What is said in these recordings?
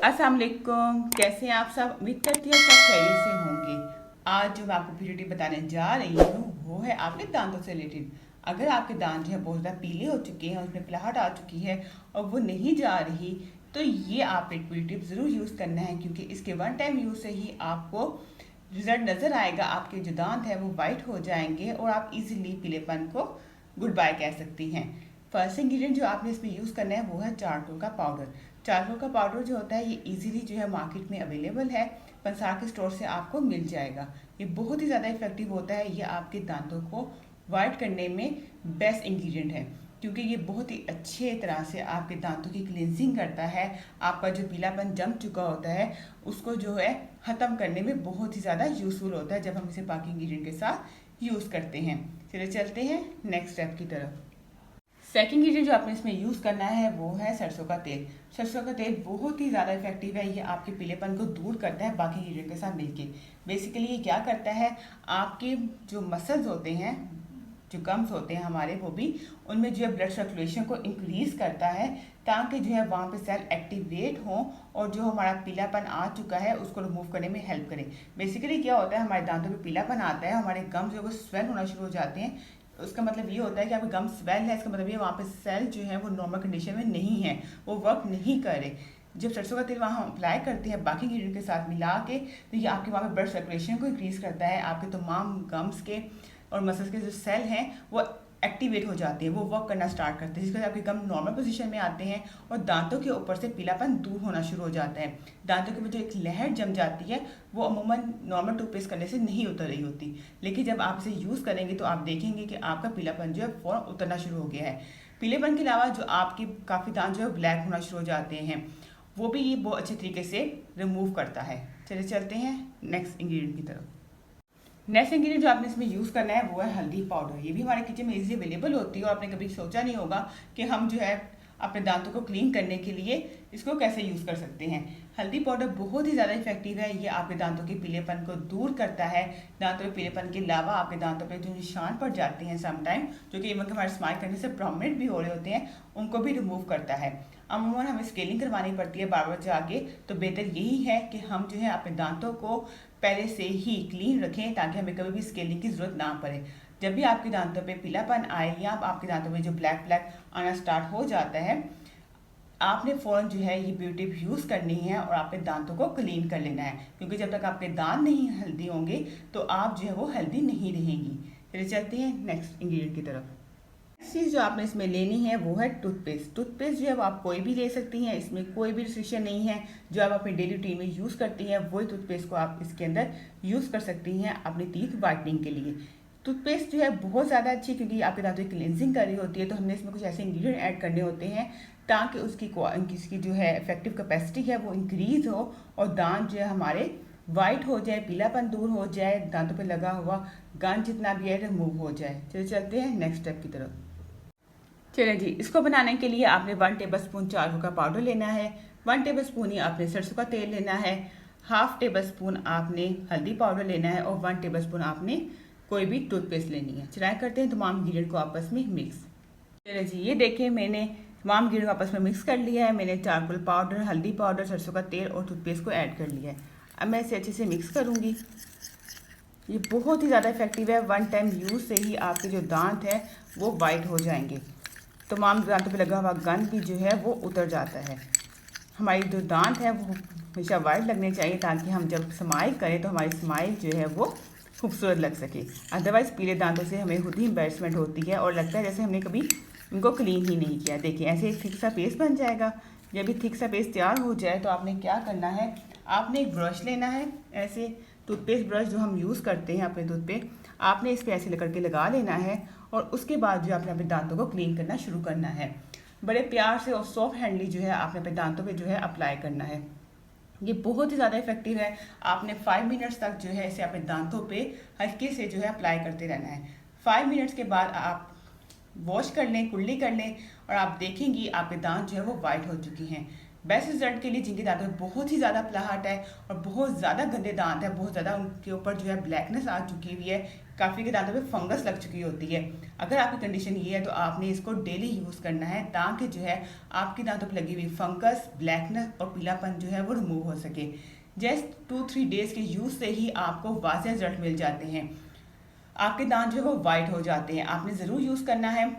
अस्सलाम वालेकुम, कैसे हैं आप सब। उम्मीद करती हूँ सब खैरियत से होंगे। आज जो मैं आपको वीडियो बताने जा रही हूँ वो है आपके दांतों से रिलेटेड। अगर आपके दांत जो है बहुत ज़्यादा पीले हो चुके हैं, उसमें पिलाहट आ चुकी है और वो नहीं जा रही, तो ये आप एक पूरी टिप ज़रूर यूज़ करना है, क्योंकि इसके वन टाइम यूज़ से ही आपको रिजल्ट नज़र आएगा। आपके जो दांत है वो वाइट हो जाएंगे और आप इजीली पीलेपन को गुड बाय कह सकती हैं। फर्स्ट इंग्रेडिएंट जो आपने इसमें यूज़ करना है वो है चारकोल का पाउडर। चारकोल का पाउडर जो होता है ये इजीली जो है मार्केट में अवेलेबल है, पंसार के स्टोर से आपको मिल जाएगा। ये बहुत ही ज़्यादा इफेक्टिव होता है, ये आपके दांतों को वाइट करने में बेस्ट इंग्रेडिएंट है, क्योंकि ये बहुत ही अच्छे तरह से आपके दांतों की क्लिनजिंग करता है। आपका जो पीलापन जम चुका होता है उसको जो है ख़त्म करने में बहुत ही ज़्यादा यूज़फुल होता है जब हम इसे बाकी इंग्रेडिएंट के साथ यूज़ करते हैं। चलिए चलते हैं नेक्स्ट स्टेप की तरफ। सेकंड इंग्रेडिएंट जो आपने इसमें यूज़ करना है वो है सरसों का तेल। सरसों का तेल बहुत ही ज़्यादा इफेक्टिव है, ये आपके पीलेपन को दूर करता है बाकी इंग्रेडिएंट के साथ मिलके। बेसिकली ये क्या करता है, आपके जो मसल्स होते हैं, जो गम्स होते हैं हमारे, वो भी उनमें जो है ब्लड सर्कुलेशन को इंक्रीज़ करता है, ताकि जो है वहाँ पे सेल एक्टिवेट हों और जो हमारा पीलापन आ चुका है उसको रिमूव करने में हेल्प करें। बेसिकली क्या होता है, हमारे दांतों में पीलापन आता है, हमारे गम्स जो है वो स्वेल होना शुरू हो जाते हैं। उसका मतलब ये होता है कि आपके गम स्वेल है, इसका मतलब ये वहाँ पे सेल जो है वो नॉर्मल कंडीशन में नहीं है, वो वर्क नहीं कर रहे। जब सरसों का तेल वहाँ हम अप्लाई करते हैं बाकी इंग्रेडिएंट के साथ मिला के, तो ये आपके वहाँ पे ब्लड सर्कुलेशन को इंक्रीज़ करता है, आपके तमाम गम्स के और मसल्स के जो सेल हैं वो एक्टिवेट हो जाते हैं, वो वर्क करना स्टार्ट करते हैं, जिसके वजह से आपके गम नॉर्मल पोजीशन में आते हैं और दांतों के ऊपर से पीलापन दूर होना शुरू हो जाता है। दांतों के ऊपर जो एक लहर जम जाती है वो अमूमन नॉर्मल टूथपेस्ट करने से नहीं उतर रही होती, लेकिन जब आप इसे यूज़ करेंगे तो आप देखेंगे कि आपका पीलापन जो है फ़ौरन उतरना शुरू हो गया है। पीलेपन के अलावा जो आपके काफ़ी दांत जो है ब्लैक होना शुरू हो जाते हैं, वो भी ये बहुत अच्छे तरीके से रिमूव करता है। चलिए चलते हैं नेक्स्ट इंग्रेडिएंट की तरफ। नेक्स्ट इंग्रेडिएंट जो आपने इसमें यूज़ करना है वो है हल्दी पाउडर। ये भी हमारे किचन में इजीली अवेलेबल होती है और आपने कभी सोचा नहीं होगा कि हम जो है अपने दांतों को क्लीन करने के लिए इसको कैसे यूज़ कर सकते हैं। हल्दी पाउडर बहुत ही ज़्यादा इफेक्टिव है, ये आपके दांतों के पीलेपन को दूर करता है। दांतों के पीलेपन के अलावा आपके दांतों पे जो निशान पड़ जाते हैं समटाइम, जो कि इवन हमारे स्माइल करने से प्रोमिनेंट भी हो रहे होते हैं, उनको भी रिमूव करता है। अमूमन हमें स्केलिंग करवानी पड़ती है बार बार जाके, तो बेहतर यही है कि हम जो है अपने दांतों को पहले से ही क्लीन रखें, ताकि हमें कभी भी स्केलिंग की ज़रूरत ना पड़े। जब भी आपके दांतों पे पीलापन आए या आपके दांतों में जो ब्लैक ब्लैक आना स्टार्ट हो जाता है, आपने फ़ौरन जो है ये ब्यूटी टिप यूज़ करनी है और आपके दांतों को क्लीन कर लेना है, क्योंकि जब तक आपके दांत नहीं हेल्दी होंगे तो आप जो है वो हेल्दी नहीं रहेंगी। चलिए चलते हैं नेक्स्ट इंग्रेडिएंट की तरफ। चीज़ जो आपने इसमें लेनी है वो है टूथपेस्ट। टूथपेस्ट जो है वो आप कोई भी ले सकती हैं, इसमें कोई भी रिस्ट्रिक्शन नहीं है। जो आप अपनी डेली रूटीन में यूज़ करती हैं वही टूथपेस्ट को आप इसके अंदर यूज़ कर सकती हैं अपनी टीथ वाइटनिंग के लिए। टूथपेस्ट जो है बहुत ज़्यादा अच्छी, क्योंकि आपके दांतों की क्लिनजिंग कर रही होती है, तो हमने इसमें कुछ ऐसे इंग्रेडिएंट ऐड करने होते हैं ताकि उसकी जो है इफेक्टिव कैपेसिटी है वो इंक्रीज़ हो और दांत जो है हमारे वाइट हो जाए, पीलापन दूर हो जाए, दांतों पे लगा हुआ गंज जितना भी है रिमूव हो जाए। चलिए चलते हैं नेक्स्ट स्टेप की तरफ। चलिए जी, इसको बनाने के लिए आपने 1 टेबलस्पून चारकोल का पाउडर लेना है, 1 टेबलस्पून ही आपने सरसों का तेल लेना है, हाफ टेबलस्पून आपने हल्दी पाउडर लेना है और 1 टेबलस्पून आपने कोई भी टूथपेस्ट लेनी है। चलाएं करते हैं तमाम इंग्रेडिएंट को आपस में मिक्स। चलिए जी, ये देखें मैंने तमाम इंग्रेडिएंट को आपस में मिक्स कर लिया है। मैंने चारकोल पाउडर, हल्दी पाउडर, सरसों का तेल और टूथपेस्ट को ऐड कर लिया है। अब मैं इसे अच्छे से मिक्स करूँगी। ये बहुत ही ज़्यादा इफेक्टिव है, वन टाइम यूज़ से ही आपके जो दांत है वो वाइट हो जाएंगे, तमाम दांतों पे लगा हुआ गंद भी जो है वो उतर जाता है। हमारी जो दांत है वो हमेशा वाइट लगने चाहिए, ताकि हम जब स्माइल करें तो हमारी स्माइल जो है वो खूबसूरत लग सके। अदरवाइज़ पीले दांतों से हमें खुद ही एम्बैरेसमेंट होती है और लगता है जैसे हमने कभी इनको क्लीन ही नहीं किया। देखिए ऐसे एक थिक सा पेस्ट बन जाएगा। जब भी थिक सा पेस्ट तैयार हो जाए तो आपने क्या करना है, आपने एक ब्रश लेना है, ऐसे टूथपेस्ट ब्रश जो हम यूज़ करते हैं अपने टूथ पे, आपने इस पर ऐसे करके लगा लेना है और उसके बाद जो आपने अपने दांतों को क्लीन करना शुरू करना है। बड़े प्यार से और सॉफ्ट हैंडली जो है आपने अपने दांतों पे जो है अप्लाई करना है। ये बहुत ही ज़्यादा इफेक्टिव है। आपने 5 मिनट्स तक जो है इसे अपने दांतों पे हल्के से जो है अप्लाई करते रहना है। 5 मिनट्स के बाद आप वॉश कर लें, कुल्ली कर लें और आप देखेंगी आपके दांत जो है वो वाइट हो चुकी हैं। बेस्ट रिजल्ट के लिए जिनके दांतों में बहुत ही ज़्यादा पिलाहट है और बहुत ज़्यादा गंदे दांत है, बहुत ज़्यादा उनके ऊपर जो है ब्लैकनेस आ चुकी हुई है, काफ़ी के दांतों पे फंगस लग चुकी होती है। अगर आपकी कंडीशन ये है तो आपने इसको डेली यूज़ करना है ताकि जो है आपके दांतों पे लगी हुई फंगस, ब्लैकनेस और पीलापन जो है वो रिमूव हो सके। जस्ट 2-3 डेज़ के यूज़ से ही आपको वाज़ेह रिजल्ट मिल जाते हैं। आपके दांत जो है वो वाइट हो जाते हैं। आपने ज़रूर यूज़ करना है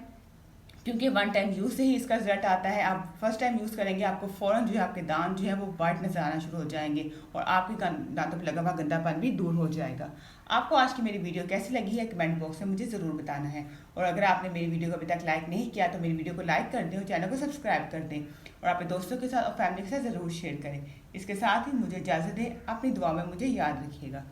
क्योंकि वन टाइम यूज़ से ही इसका रिजल्ट आता है। आप फर्स्ट टाइम यूज़ करेंगे आपको फ़ौरन जो है आपके दांत जो है वो वाइट नज़र आना शुरू हो जाएंगे और आपके दांतों पर लगा हुआ गंदापन भी दूर हो जाएगा। आपको आज की मेरी वीडियो कैसी लगी है कमेंट बॉक्स में मुझे ज़रूर बताना है। और अगर आपने मेरी वीडियो को अभी तक लाइक नहीं किया तो मेरी वीडियो को लाइक कर दें और चैनल को सब्सक्राइब कर दें और अपने दोस्तों के साथ और फैमिली के साथ ज़रूर शेयर करें। इसके साथ ही मुझे इजाज़त दें। अपनी दुआ में मुझे याद रखिएगा।